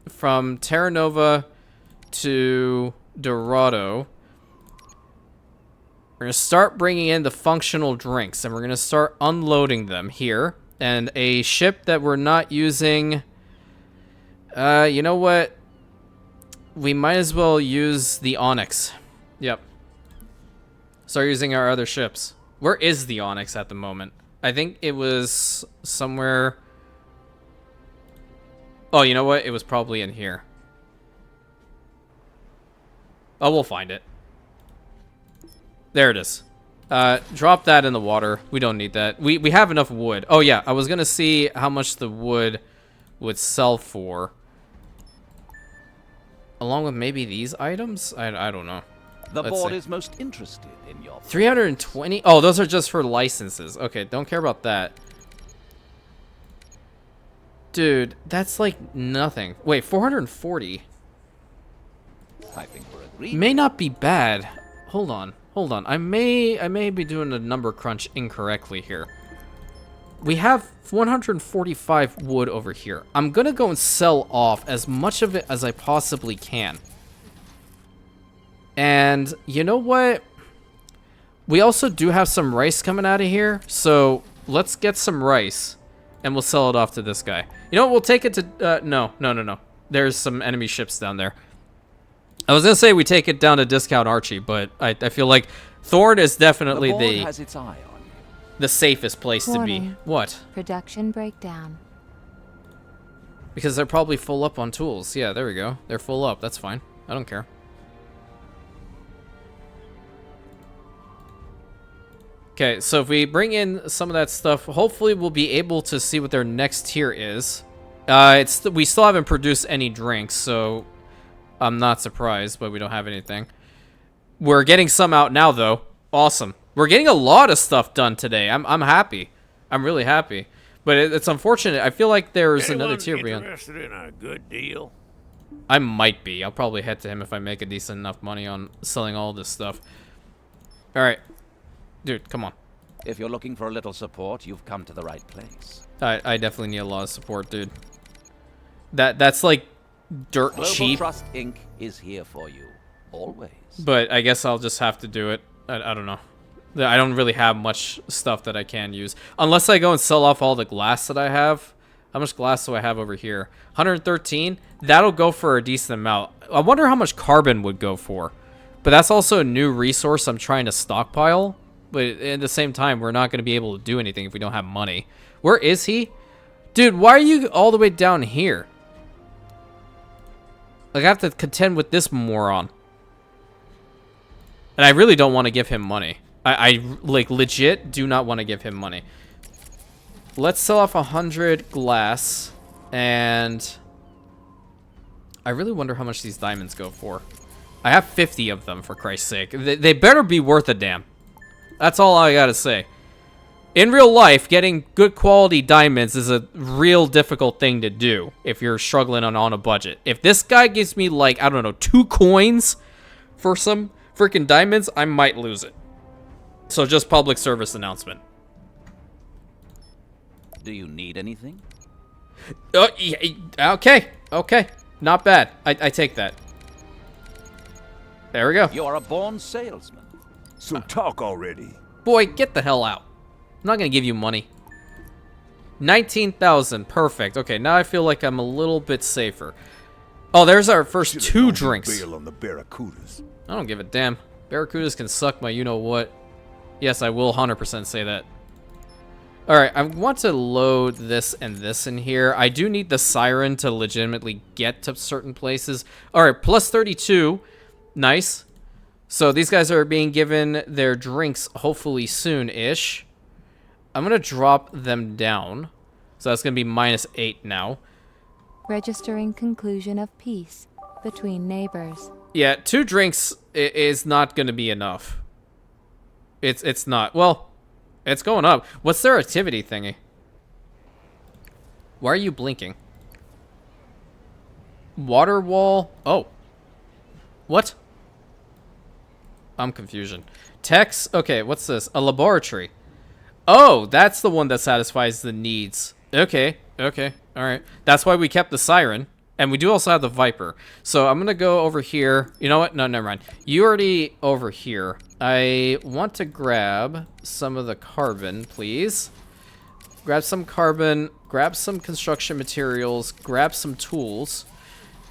from Terra Nova to Dorado. We're going to start bringing in the functional drinks, and we're going to start unloading them here. And a ship that we're not using, you know what? we might as well use the Onyx. Yep. Start using our other ships. Where is the Onyx at the moment? I think it was somewhere... Oh, you know what? It was probably in here. Oh, we'll find it. There it is. Drop that in the water. We don't need that. We have enough wood. Oh, yeah. I was going to see how much the wood would sell for. Along with maybe these items? I don't know. The Let's board see. is most interested in your... 320? Oh, those are just for licenses. Okay, don't care about that. Dude, that's like nothing. Wait, 440? I think we're agreed. May not be bad. Hold on. Hold on. I may be doing a number crunch incorrectly here. We have 145 wood over here. I'm gonna go and sell off as much of it as I possibly can. And you know what? We also do have some rice coming out of here, so let's get some rice and we'll sell it off to this guy. You know what? We'll take it to no. There's some enemy ships down there. I was gonna say we take it down to Discount Archie, but I feel like Thorn is definitely the board has its eye on you. the safest place to be. Warning. What? Production breakdown. Because they're probably full up on tools. Yeah, there we go. They're full up. That's fine. I don't care. Okay, so if we bring in some of that stuff, hopefully we'll be able to see what their next tier is. We still haven't produced any drinks, so I'm not surprised, but we don't have anything. We're getting some out now, though. Awesome. We're getting a lot of stuff done today. I'm happy. I'm really happy. But it's unfortunate. I feel like there's another tier beyond. Interested in a good deal? I might be. I'll probably head to him if I make a decent enough money on selling all this stuff. All right. Dude, come on. If you're looking for a little support, you've come to the right place. I definitely need a lot of support, dude. That's like dirt Global cheap. Trust Inc. is here for you, always. But I guess I'll just have to do it. I don't know. I don't really have much stuff that I can use. Unless I go and sell off all the glass that I have. How much glass do I have over here? 113? That'll go for a decent amount. I wonder how much carbon would go for. But that's also a new resource I'm trying to stockpile. But at the same time, we're not going to be able to do anything if we don't have money. Where is he? Dude, why are you all the way down here? Like, I have to contend with this moron. And I really don't want to give him money. I like, legit do not want to give him money. Let's sell off 100 glass. And I really wonder how much these diamonds go for. I have 50 of them, for Christ's sake. They better be worth a damn. That's all I gotta say. In real life, getting good quality diamonds is a real difficult thing to do if you're struggling on a budget. If this guy gives me, like, I don't know, 2 coins for some freaking diamonds, I might lose it. So just public service announcement. Do you need anything? Okay. Not bad. I take that. There we go. You're a born salesman. So talk already. Boy, get the hell out. I'm not gonna give you money. 19,000. Perfect. Okay, now I feel like I'm a little bit safer. Oh, there's our first Should've 2 known to drinks. bail on the Barracudas. I don't give a damn. Barracudas can suck my you-know-what. Yes, I will 100% say that. Alright, I want to load this and this in here. I do need the siren to legitimately get to certain places. Alright, plus 32. Nice. So these guys are being given their drinks hopefully soon-ish. I'm going to drop them down. So that's going to be -8 now. Registering conclusion of peace between neighbors. Yeah, 2 drinks is not going to be enough. It's not. Well, it's going up. What's their activity thingy? Why are you blinking? Water wall. Oh. What? I'm confusion. Text. Okay, what's this? A laboratory. Oh, that's the one that satisfies the needs. Okay. All right. That's why we kept the siren. And we do also have the Viper. So I'm going to go over here. You know what? No, never mind. You already over here. I want to grab some of the carbon, please. Grab some carbon. Grab some construction materials. Grab some tools.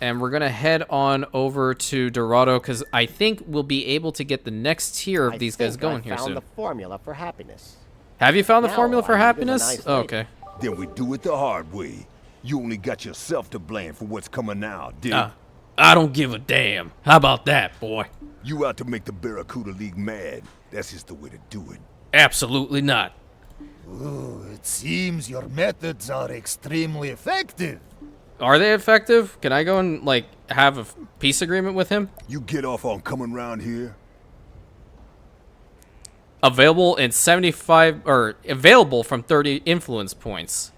And we're going to head on over to Dorado because I think we'll be able to get the next tier of these guys going here soon. I found the formula for happiness. Have you found the Now formula for I need happiness? a nice Oh, lady. okay. Then we do it the hard way. You only got yourself to blame for what's coming now, dig? I don't give a damn. How about that, boy? You out to make the Barracuda League mad. That's just the way to do it. Absolutely not. Ooh, it seems your methods are extremely effective. Are they effective? Can I go and, like, have a peace agreement with him? You get off on coming round here? Available in 75, or available from 30 influence points.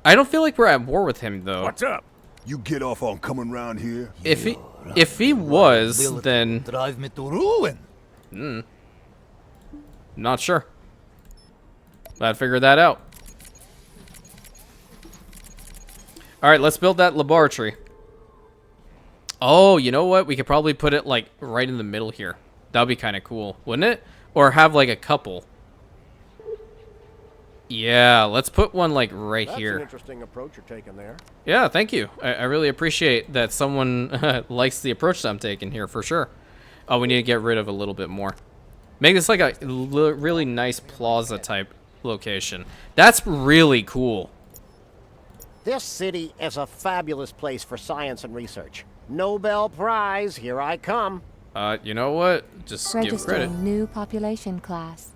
I don't feel like we're at war with him, though. What's up? You get off on coming round here? If he was, Ability then to drive me to ruin. not sure. I'd figure that out. All right, let's build that laboratory. Oh, you know what? We could probably put it like right in the middle here. That'd be kind of cool, wouldn't it? Or have like a couple. Yeah, let's put one like right That's here. an interesting approach you're taking there. Yeah, thank you. I really appreciate that someone likes the approach that I'm taking here, for sure. Oh, we need to get rid of a little bit more. Make this like a really nice plaza type location. That's really cool. This city is a fabulous place for science and research. Nobel Prize, here I come. You know what? Just give credit. Registering new population class.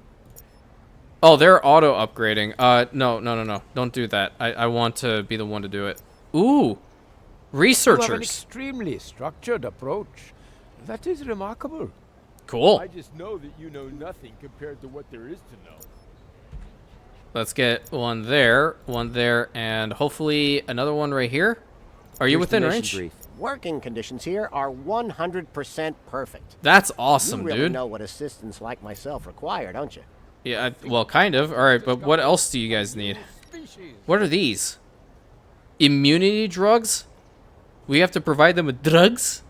Oh, they're auto upgrading. No. Don't do that. I want to be the one to do it. Ooh. You have an Researchers. extremely structured approach. That is remarkable. Cool. I just know that you know nothing compared to what there is to know. Let's get one there, and hopefully another one right here. Are you Here's the within mission range? brief. Working conditions here are 100% perfect. That's awesome, You really dude. know what assistants like myself require, don't you? Yeah, well, kind of. All right, but what else do you guys need? What are these? Immunity drugs? We have to provide them with drugs?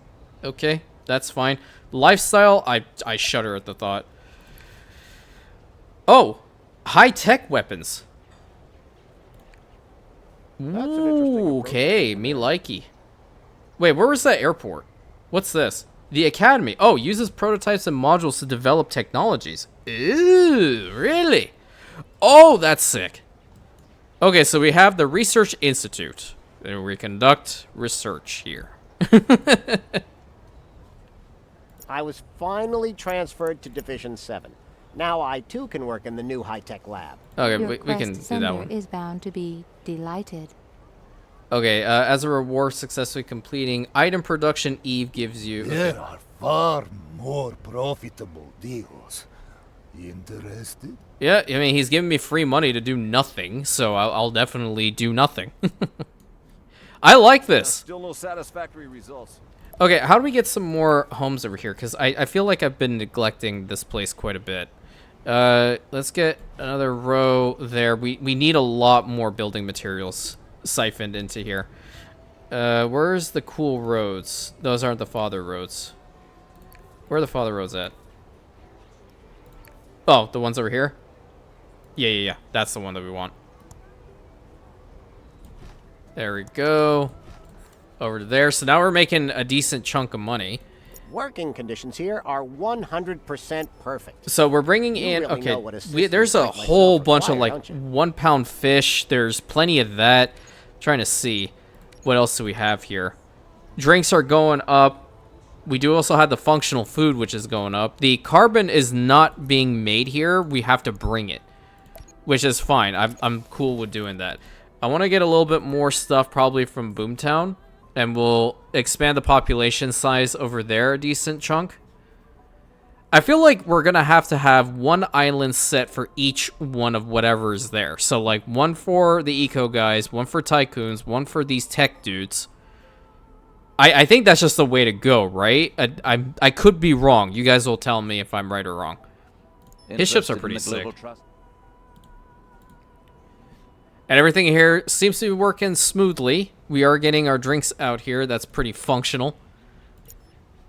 Okay, that's fine. Lifestyle, I shudder at the thought. Oh, high-tech weapons. That's an interesting Ooh, approach. okay, me likey. Wait, where was that airport? What's this? The Academy. Oh, uses prototypes and modules to develop technologies. Ooh, really? Oh, that's sick. Okay, so we have the Research Institute. And we conduct research here. I was finally transferred to Division 7. Now I too can work in the new high-tech lab. Okay, Your we can quest do that sender one. is bound to be delighted. Okay, as a reward successfully completing item production, Eve gives you... There are far more profitable deals. Interested? Yeah, I mean, he's giving me free money to do nothing, so I'll definitely do nothing. I like this. Still no satisfactory results. Okay, how do we get some more homes over here? Because I feel like I've been neglecting this place quite a bit. Let's get another row there. We need a lot more building materials siphoned into here. Where's the cool roads? Those aren't the father roads. Where are the father roads at? Oh, the ones over here? Yeah. That's the one that we want. There we go. Over to there. So now we're making a decent chunk of money. Working conditions here are 100% perfect. So we're bringing You in... really okay, know what assistants there's a like myself whole bunch of require, like don't you? 1 pound fish. There's plenty of that. Trying to see. What else do we have here? Drinks are going up. We do also have the functional food, which is going up. The carbon is not being made here. We have to bring it, which is fine. I'm cool with doing that. I want to get a little bit more stuff probably from Boomtown, and we'll expand the population size over there a decent chunk. I feel like we're going to have one island set for each one of whatever is there. So, like, one for the eco guys, one for tycoons, one for these tech dudes. I think that's just the way to go, right? I could be wrong. You guys will tell me if I'm right or wrong. His ships are Interested in pretty the global sick. trust? And everything here seems to be working smoothly. We are getting our drinks out here. That's pretty functional.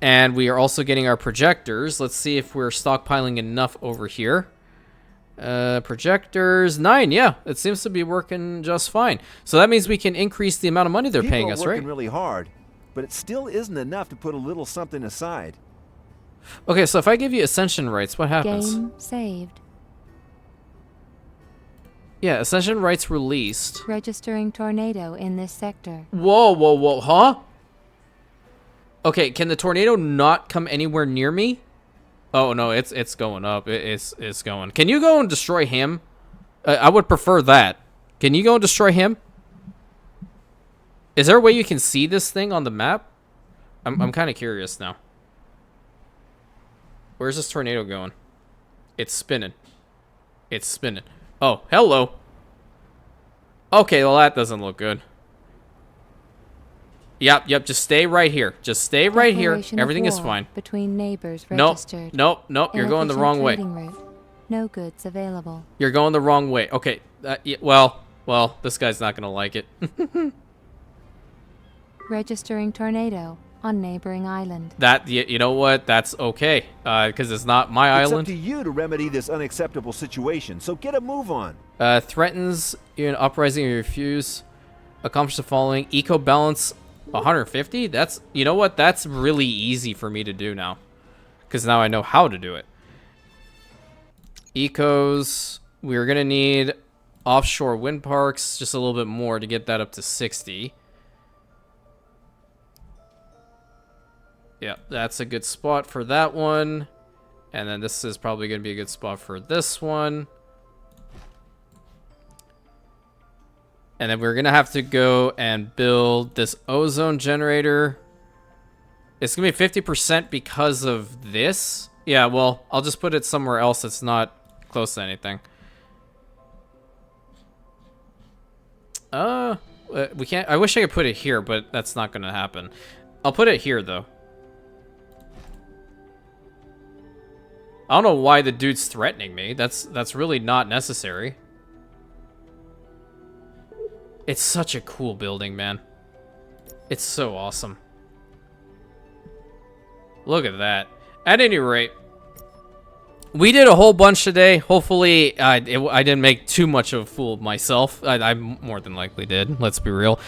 And we are also getting our projectors. Let's see if we're stockpiling enough over here. Projectors 9. Yeah, it seems to be working just fine. So that means we can increase the amount of money they're paying us, right? People are working really hard, but it still isn't enough to put a little something aside. Okay, so if I give you Ascension rights, what happens? Game saved. Yeah, Ascension rights released. Registering tornado in this sector. Whoa, whoa, whoa, huh? Okay, can the tornado not come anywhere near me? Oh no, it's going up. It's going. Can you go and destroy him? I would prefer that. Can you go and destroy him? Is there a way you can see this thing on the map? I'm kind of curious now. Where's this tornado going? It's spinning. It's spinning. Oh, hello. Okay, well that doesn't look good. Yep, just stay right here. Just stay right here. Declaration of Everything is war fine. Between neighbors Nope, registered. nope, you're going the Inefficient wrong way. trading route. No goods available. You're going the wrong way. Okay, well, this guy's not gonna like it. Registering tornado on neighboring island. That, you know what? That's okay, because it's not my It's up island. to you to remedy this unacceptable situation, so get a move on. Threatens you an uprising or refuse. Accomplish the following. Eco balance 150. That's, you know what? That's really easy for me to do now, because now I know how to do it. Ecos. We're gonna need offshore wind parks, just a little bit more to get that up to 60. Yeah, that's a good spot for that one. And then this is probably going to be a good spot for this one. And then we're going to have to go and build this ozone generator. It's going to be 50% because of this. Yeah, well, I'll just put it somewhere else that's not close to anything. We can't. I wish I could put it here, but that's not going to happen. I'll put it here, though. I don't know why the dude's threatening me. That's really not necessary. It's such a cool building, man. It's so awesome. Look at that. At any rate, we did a whole bunch today. Hopefully, I didn't make too much of a fool of myself. I more than likely did. Let's be real.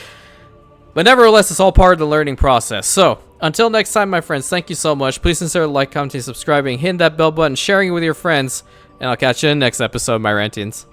But nevertheless, it's all part of the learning process. So, until next time, my friends, thank you so much. Please consider liking, commenting, subscribing, hitting that bell button, sharing it with your friends, and I'll catch you in the next episode of my Rantians.